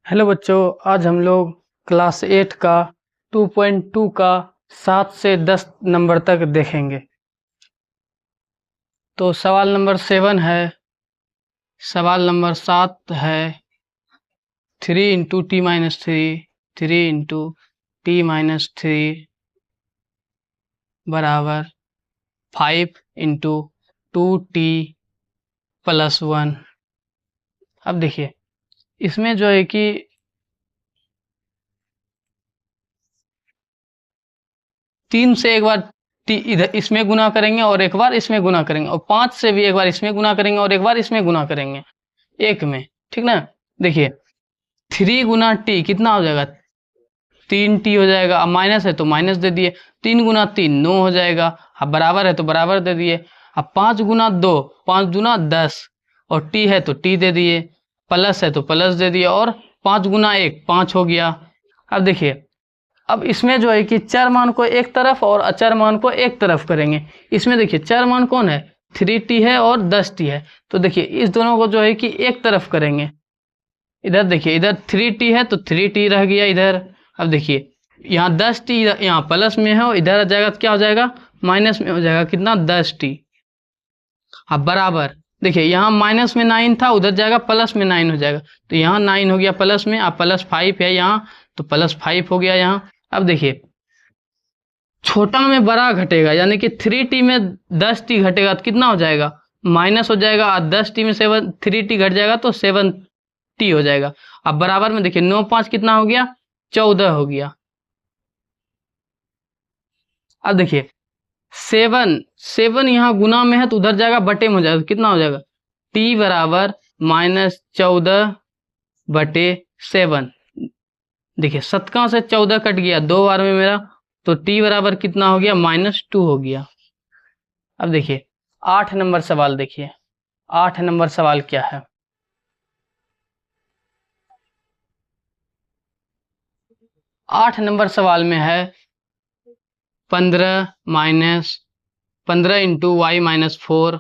Hello बच्चों, आज हम लोग क्लास 8 का 2.2 का 7 से 10 नंबर तक देखेंगे। तो सवाल नंबर 7 है, सवाल नंबर 7 है 3 into T minus 3 into T minus 3 बराबर 5 इंटू 2t प्लस 1। अब देखिए इसमें जो है कि 3 से एक बार इधर इसमें गुना करेंगे और एक बार इसमें गुना करेंगे, और 5 से भी एक बार इसमें गुना करेंगे और एक बार इसमें गुना करेंगे एक में। ठीक ना। देखिए 3 गुना टी कितना हो जाएगा, 3t हो जाएगा। अब माइनस है तो माइनस दे दिए, 3 गुना 3 9 हो जाएगा। अब बराबर है तो बराबर दे दिए। अब 5 गुना 2 5 दूना 10, और टी है तो टी दे दिए, प्लस है तो प्लस दे दिए, और 5 गुना 1 5 हो गया। अब देखिए अब इसमें जो है कि चर मान को एक तरफ और अचर मान को एक तरफ करेंगे। इसमें देखिए चर मान कौन है, 3t है और 10t है। तो देखिए इस दोनों को जो है कि एक तरफ करेंगे। इधर देखिए इधर 3t है तो 3t रह गया इधर। अब देखिए यहाँ 10t यहाँ प्लस में है और इधर आ जाएगा तो क्या हो जाएगा, माइनस में हो जाएगा। कितना, 10t। अब बराबर देखिए यहाँ माइनस में 9 था, उधर जाएगा प्लस में 9 हो जाएगा, तो यहाँ 9 हो गया प्लस में। अब प्लस 5 है यहाँ तो प्लस 5 हो गया यहाँ। अब देखिए छोटा में बड़ा घटेगा, यानी कि 3t में 10t घटेगा तो कितना हो जाएगा, माइनस हो जाएगा। और 10t में 3t घट जाएगा तो 7t हो जाएगा। अब बराबर में देखिए 9 5 कितना हो गया, 14 हो गया। अब देखिए 7 यहाँ गुना में है तो उधर जाएगा बटे में हो जाएगा, तो कितना हो जाएगा, t बराबर -14 बटे 7। देखिए 7 से 14 कट गया 2 बार में मेरा, तो t बराबर कितना हो गया, -2 हो गया। अब देखिए 8 नंबर सवाल देखिए, 8 नंबर सवाल क्या है। 8 नंबर सवाल में है 15 इंटू वाई माइनस 4,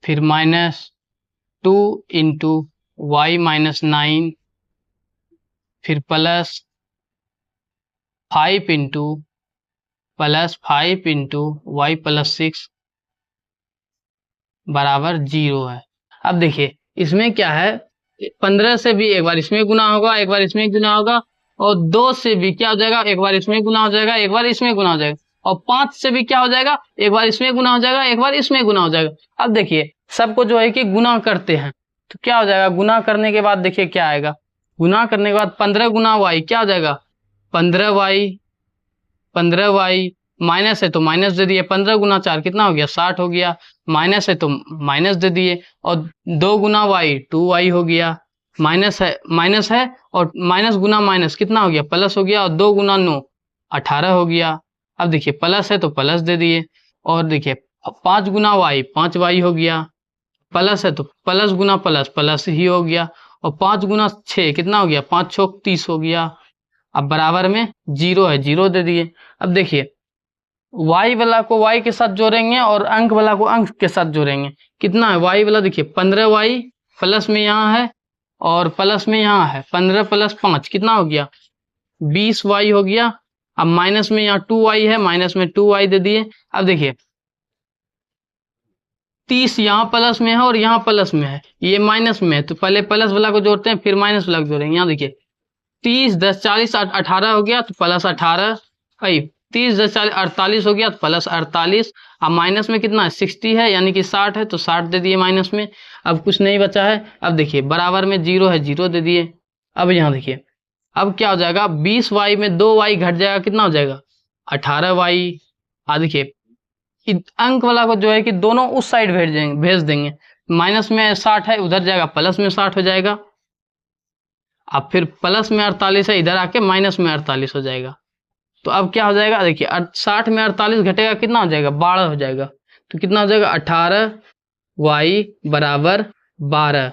फिर -2 इंटू वाई माइनस 9, फिर प्लस 5 इंटू वाई प्लस 6 बराबर 0 है। अब देखिए इसमें क्या है, 15 से भी एक बार इसमें गुना होगा, एक बार इसमें गुना होगा, और 2 से भी क्या हो जाएगा, एक बार इसमें गुना हो जाएगा, एक बार इसमें गुना हो जाएगा, और 5 से भी क्या हो जाएगा, एक बार इसमें गुना हो जाएगा, एक बार इसमें गुना हो जाएगा। अब देखिए सबको जो है कि गुना करते हैं तो क्या हो जाएगा, गुना करने के बाद देखिए क्या आएगा, गुना करने के बाद 15 गुना वाई क्या हो जाएगा, 15y माइनस है तो माइनस दे दिए, 15 गुना 4 कितना हो गया, 60 हो गया। माइनस है तो माइनस दे दिए, और 2 गुना वाई 2y हो गया। माइनस है और माइनस गुना माइनस कितना हो गया, प्लस हो गया, और 2 गुना 9 18 हो गया। अब देखिए प्लस है तो प्लस दे दिए, और देखिए 5 गुना वाई 5y हो गया। प्लस है तो प्लस गुना प्लस प्लस ही हो गया, और 5 गुना 6 कितना हो गया, 5 6 30 हो गया। अब बराबर में 0 है, 0 दे दिए। अब देखिए y वाला को y के साथ जोड़ेंगे और अंक वाला को अंक के साथ जोड़ेंगे। कितना है y वाला, देखिए 15y प्लस में यहाँ है और प्लस में यहाँ है, 15 प्लस 5 कितना हो गया, 20y हो गया। अब माइनस में यहाँ 2y है, माइनस में 2y दे दिए। अब देखिए 30 यहाँ प्लस में है और यहाँ प्लस में है, ये माइनस में है, तो पहले प्लस वाला को जोड़ते हैं फिर माइनस वाला को जोड़ेंगे। यहाँ देखिए 30 10 40 18 हो गया तो प्लस 18, 30 10 40 48 हो गया तो प्लस 48। अब माइनस में कितना है, 60 है, यानी कि 60 है तो 60 दे दिए माइनस में। अब कुछ नहीं बचा है। अब देखिए बराबर में 0 है, 0 दे दिए। अब यहाँ देखिए अब क्या हो जाएगा, 20y में 2y घट जाएगा, कितना हो जाएगा, 18y। देखिए अंक वाला को जो है कि दोनों उस साइड भेज देंगे। माइनस में 60 है, उधर जाएगा प्लस में 60 हो जाएगा। अब फिर प्लस में 48 है, इधर आके माइनस में 48 हो जाएगा। तो अब क्या हो जाएगा, देखिए 60 में 48 घटेगा, कितना हो जाएगा, 12 हो जाएगा। तो कितना हो जाएगा, 18y बराबर 12।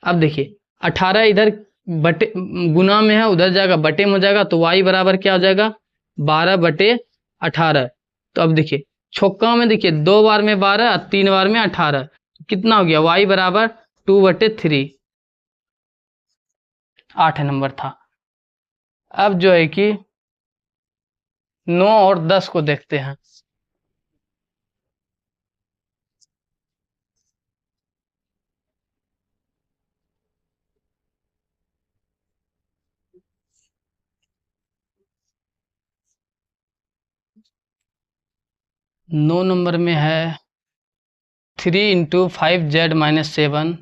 अब देखिए 18 इधर बटे गुना में है, उधर जाएगा बटे में हो जाएगा, तो y बराबर क्या हो जाएगा, 12 बटे 18। तो अब देखिए छक्का में देखिए 2 बार में 12 और 3 बार में 18, तो कितना हो गया, y बराबर 2/3, 8 नंबर था। अब जो है कि 9 और 10 को देखते हैं। नौ नंबर में है 3 × 5z-7,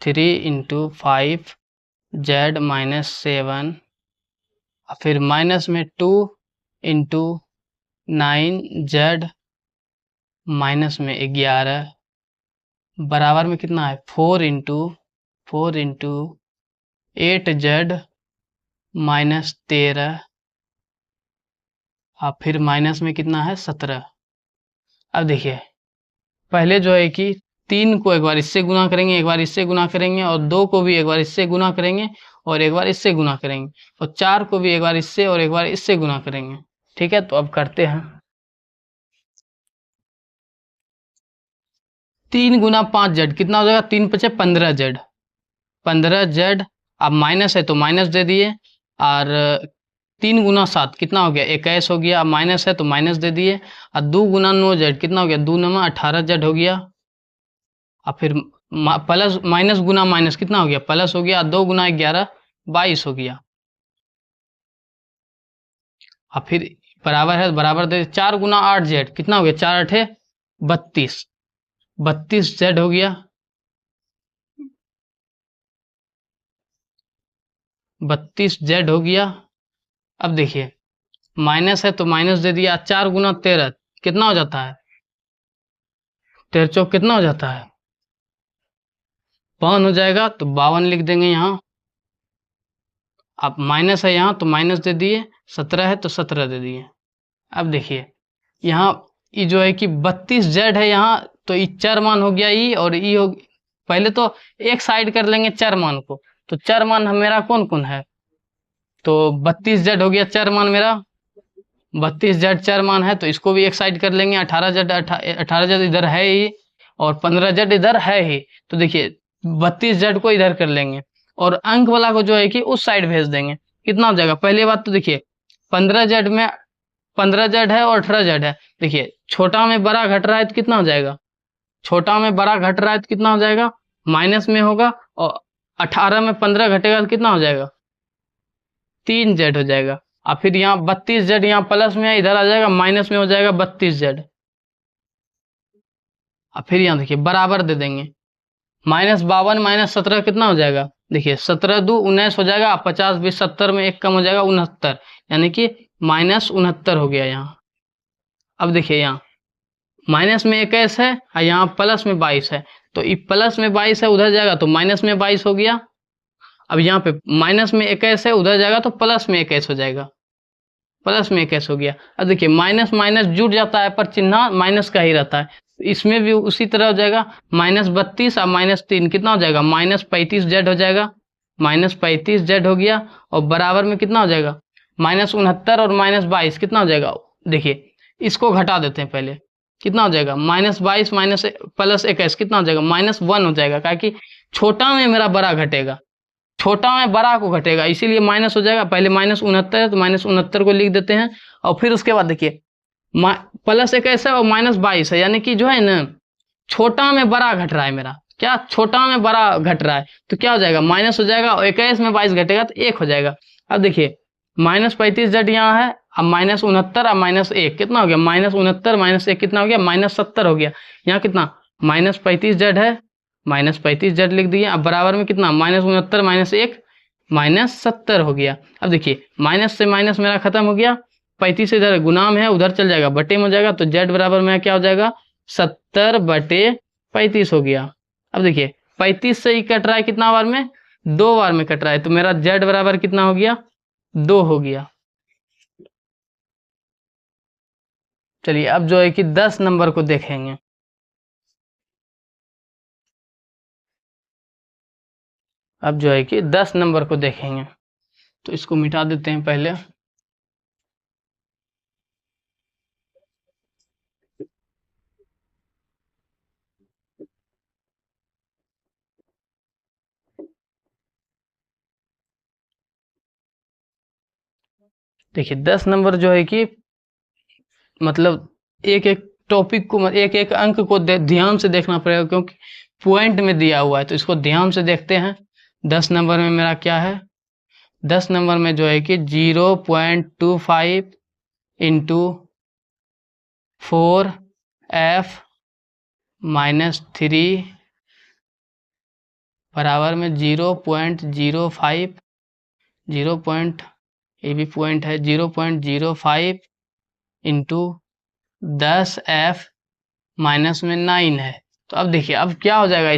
3 × 5z-7, फिर माइनस में 2 × 9z, माइनस में 11, बराबर में कितना है 4 × 8z-13, और फिर माइनस में कितना है 17। अब देखिए, पहले जो है कि 3 को एक बार इससे गुना करेंगे, एक बार इससे गुना करेंगे, और 2 को भी एक बार इससे गुना करेंगे और एक बार इससे गुना करेंगे, और 4 को भी एक बार इससे और एक बार इससे गुना करेंगे। ठीक है, तो अब करते हैं। 3 × 5z कितना हो जाएगा, 3×5 = 15z, 15z। अब माइनस है तो माइनस दे दिए, और 3 × 7 कितना हो गया, 21 हो गया। अब माइनस है तो माइनस दे दिए, और 2 × 9z कितना हो गया, 2×9 = 18z हो गया। और फिर प्लस माइनस गुना माइनस कितना हो गया, प्लस हो गया। 2 × 11 22 हो गया। और फिर बराबर है, बराबर दे 4 × 8z कितना हो गया, 4×8 = 32, 32z हो गया, 32z हो गया। अब देखिए, माइनस है तो माइनस दे दिया, 4 × 13 कितना हो जाता है, 13 चौक कितना हो जाता है, 52 हो जाएगा। तो 52 लिख देंगे यहाँ। अब माइनस है यहाँ तो माइनस दे दिए, 17 है तो 17 दे दिए। अब देखिए, यहाँ ये जो है कि 32z है यहाँ, तो ये चर मान हो गया ई, और ई हो। पहले तो एक साइड कर लेंगे चर मान को, तो चर मान मेरा कौन कौन है, तो 32z हो गया चर मान मेरा, 32z चर मान है, तो इसको भी एक साइड कर लेंगे। 18z इधर है ही, और 15z इधर है ही, तो देखिए 32z को इधर कर लेंगे, और अंक वाला को जो है कि उस साइड भेज देंगे। कितना हो जाएगा, पहली बात तो देखिए 15z में 15z है और 18z है। देखिए छोटा में बड़ा घट रहा है तो कितना हो जाएगा, छोटा में बड़ा घट रहा है तो कितना हो जाएगा, माइनस में होगा। और 18 में 15 घटेगा तो कितना हो जाएगा, 3z हो जाएगा। और फिर यहाँ 32z यहाँ प्लस में है, इधर आ जाएगा माइनस में हो जाएगा 32z। और फिर यहाँ देखिए बराबर दे देंगे, -52 -17 कितना हो जाएगा, देखिए 17×2 = 19 हो जाएगा। 50 20 70 में एक कम हो जाएगा 69, यानी कि -69 हो गया यहाँ। अब देखिए यहाँ माइनस में 21 है और यहाँ प्लस में 22 है, तो ये प्लस में 22 है उधर जाएगा तो माइनस में 22 हो गया। अब यहाँ पे माइनस में 21 है उधर जाएगा तो प्लस में 21 हो जाएगा, प्लस में 21 हो गया। अब देखिए माइनस माइनस जुड़ जाता है पर चिन्ह माइनस का ही रहता है, इसमें भी उसी तरह हो जाएगा। -32 और -3 कितना हो जाएगा, -35z हो जाएगा, -35z हो गया। और बराबर में कितना हो जाएगा, -69 और -22 कितना हो जाएगा, देखिए इसको घटा देते हैं पहले। कितना हो जाएगा, -22 माइनस प्लस 21 कितना हो जाएगा, -1 हो जाएगा, क्योंकि छोटा में मेरा बड़ा घटेगा, छोटा में बड़ा को घटेगा, इसीलिए माइनस हो जाएगा। पहले -69 है तो -69 को लिख देते हैं। और फिर उसके बाद देखिए +21 है और -22 है, यानी कि जो है ना छोटा में बड़ा घट रहा है मेरा, क्या छोटा में बड़ा घट रहा है, तो क्या हो जाएगा, माइनस हो जाएगा। और 21 में 22 घटेगा तो 1 हो जाएगा। अब देखिए -35z यहाँ है, अब -69 और -1 कितना हो गया, -69 -1 कितना हो गया, -70 हो गया। यहाँ कितना -35z है, -35z लिख दिए। अब बराबर में कितना, -69 -1 -70 हो गया। अब देखिए माइनस से माइनस मेरा खत्म हो गया, 35 इधर गुना में है उधर चल जाएगा, बटे में हो जाएगा, तो z बराबर में क्या हो जाएगा, 70/35 हो गया। अब देखिए 35 से ही कट रहा है कितना बार में, 2 बार में कट रहा है, तो मेरा z बराबर कितना हो गया, 2 हो गया। चलिए अब जो है कि 10 नंबर को देखेंगे। अब जो है कि 10 नंबर को देखेंगे, तो इसको मिटा देते हैं पहले। देखिए 10 नंबर जो है कि मतलब एक एक टॉपिक को एक एक अंक को ध्यान से देखना पड़ेगा, क्योंकि पॉइंट में दिया हुआ है, तो इसको ध्यान से देखते हैं। 10 नंबर में मेरा क्या है, 10 नंबर में जो है कि 0.25 इंटू 4f माइनस 3 बराबर में 0.05 ये भी पॉइंट है 0.05 इंटू 10f माइनस में 9 है। तो अब देखिए अब क्या हो जाएगा,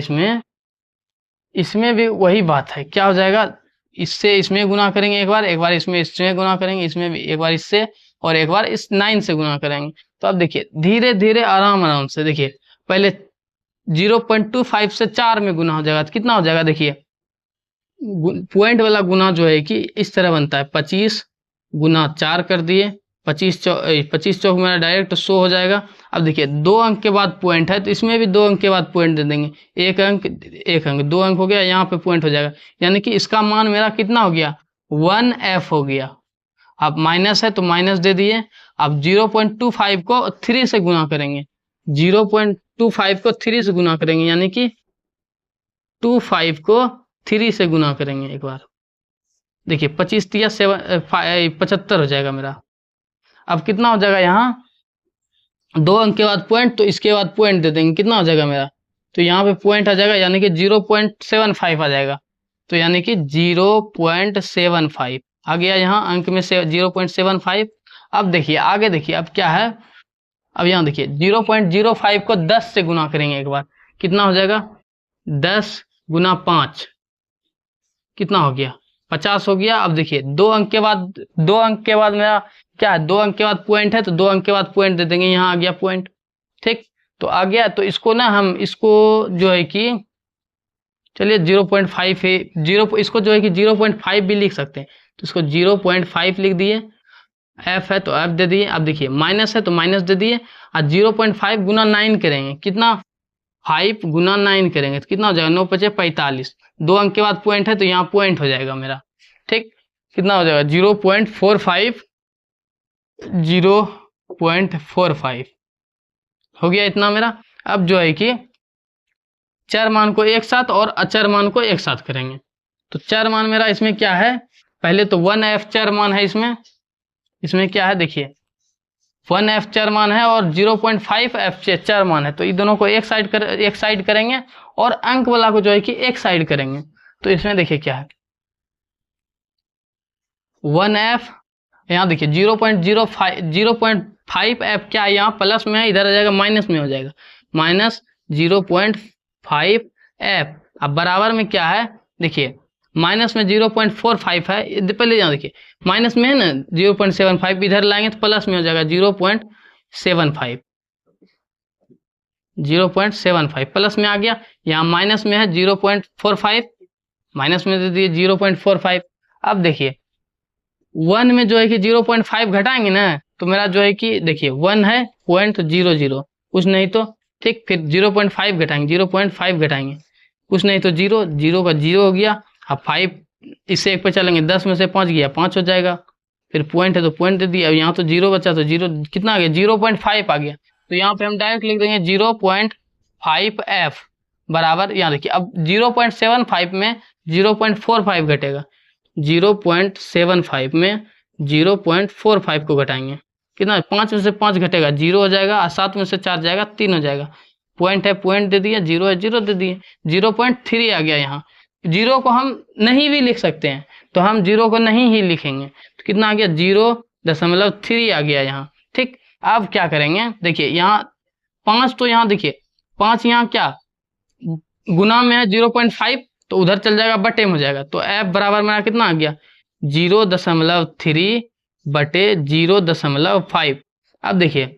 इसमें भी वही बात है, क्या हो जाएगा, इससे इसमें गुना करेंगे एक बार इसमें गुना करेंगे, इसमें भी एक बार इससे और एक बार इस 9 से गुना करेंगे। तो अब देखिए धीरे धीरे आराम आराम से देखिए, पहले 0.25 से 4 में गुना हो जाएगा तो कितना हो जाएगा, देखिए पॉइंट वाला गुना जो है कि इस तरह बनता है, 25 गुना 4 कर दिए, 25 चौक मेरा डायरेक्ट 100 हो जाएगा। अब देखिए 2 अंक के बाद पॉइंट है, तो इसमें भी 2 अंक के बाद पॉइंट दे देंगे, एक अंक 2 अंक हो गया, यहाँ पे पॉइंट हो जाएगा, यानी कि इसका मान मेरा कितना हो गया, 1f हो गया। अब माइनस है तो माइनस दे दिए। अब 0.25 को 3 से गुना करेंगे, 0.25 को 3 से गुना करेंगे, यानी कि 25 को 3 से गुना करेंगे एक बार। देखिए 25 तिया 75 हो जाएगा मेरा। अब कितना हो जाएगा, यहाँ 2 अंक के बाद पॉइंट, तो इसके बाद पॉइंट दे देंगे, कितना हो जाएगा मेरा, तो यहाँ पे पॉइंट आ जाएगा, यानी कि 0.75 आ जाएगा, तो यानी कि 0.75 आ गया यहाँ अंक में से 0.75। अब देखिए आगे देखिए अब क्या है, अब यहाँ देखिए 0.05 को 10 से गुना करेंगे एक बार, कितना हो जाएगा, 10 गुना 5 कितना हो गया, 50 हो गया। अब देखिए 2 अंक के बाद मेरा क्या है, 2 अंक के बाद पॉइंट है, तो 2 अंक के बाद पॉइंट दे देंगे, यहाँ आ गया पॉइंट, ठीक। तो आ गया, तो इसको ना हम इसको जो है कि चलिए 0.5 है, इसको जो है कि 0.5 भी लिख सकते हैं, तो इसको 0.5 लिख दिए, f है तो f दे दिए। अब देखिए माइनस है तो माइनस दे दिए, और 0.5 गुना 9 करेंगे, कितना 5 गुना 9 करेंगे तो कितना हो जाएगा, 9 पचे 45, 2 अंक के बाद पॉइंट है तो यहाँ पॉइंट हो जाएगा मेरा, ठीक। कितना हो जाएगा 0.45 हो गया इतना मेरा। अब जो है कि चर मान को एक साथ और अचर मान को एक साथ करेंगे, तो चर मान मेरा इसमें क्या है, पहले तो 1f चर मान है, इसमें क्या है, देखिए 1f चर मान है और 0.5f चर मान है, तो इन दोनों को एक साइड करेंगे और अंक वाला को जो है कि एक साइड करेंगे। तो इसमें देखिए क्या है, 1f यहाँ देखिए 0.5f क्या है, यहाँ प्लस में है, इधर आ जाएगा माइनस में हो जाएगा, माइनस 0.5f। अब बराबर में क्या है, देखिए माइनस में 0.45 है, पहले यहाँ देखिए माइनस में है ना 0.75, इधर लाएंगे तो प्लस में हो जाएगा 0.75 प्लस में आ गया, यहाँ माइनस में है 0.45, माइनस में दे दिए 0.45। अब देखिए 1 में जो है कि 0.5 घटाएंगे ना, तो मेरा जो है कि देखिए 1 है 0.00 कुछ नहीं तो, ठीक, फिर 0.5 घटाएंगे, 0.5 घटाएंगे कुछ नहीं तो 0 का 0 हो गया। अब 5 इससे 1 पे चलेंगे, 10 में से 5 गया 5 हो जाएगा, फिर पॉइंट है तो पॉइंट दे दिया। अब यहाँ तो 0 बचा तो 0 कितना आ गया, 0.5 आ गया, तो यहाँ पे हम डायरेक्ट लिख देंगे 0.5f बराबर, यहाँ देखिए अब 0.75 में 0.45 घटेगा, 0.75 में 0.45 को घटाएंगे, कितना 5 में से 5 घटेगा 0 हो जाएगा, और 7 में से 4 जाएगा 3 हो जाएगा, पॉइंट है पॉइंट दे दिया, 0 है 0 दे दिए, 0.3 आ गया। यहाँ 0 को हम नहीं भी लिख सकते हैं, तो हम 0 को नहीं ही लिखेंगे, तो कितना आ गया 0.3 आ गया यहाँ, ठीक। अब क्या करेंगे, देखिए यहाँ 5, तो यहाँ देखिए 5 यहाँ क्या गुना में है 0.5, तो उधर चल जाएगा बटे में हो जाएगा, तो f बराबर मेरा कितना आ गया 0.3 बटे 0.5। अब देखिए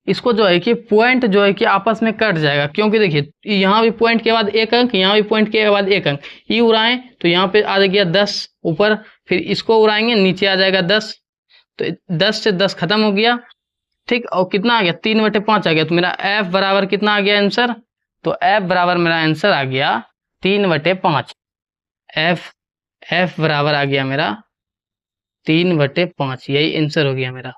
इसको जो है कि पॉइंट जो है कि आपस में कट जाएगा, क्योंकि देखिए यहाँ भी पॉइंट के बाद एक अंक, यहाँ भी पॉइंट के बाद एक अंक, ये उड़ाएं तो यहाँ पे आ गया 10 ऊपर, फिर इसको उड़ाएंगे नीचे आ जाएगा 10, तो 10 से 10 खत्म हो गया, ठीक। और कितना आ गया 3/5 आ गया, तो मेरा f बराबर कितना आ गया आंसर, तो f बराबर मेरा आंसर आ गया 3/5, f बराबर आ गया मेरा 3/5, यही आंसर हो गया मेरा।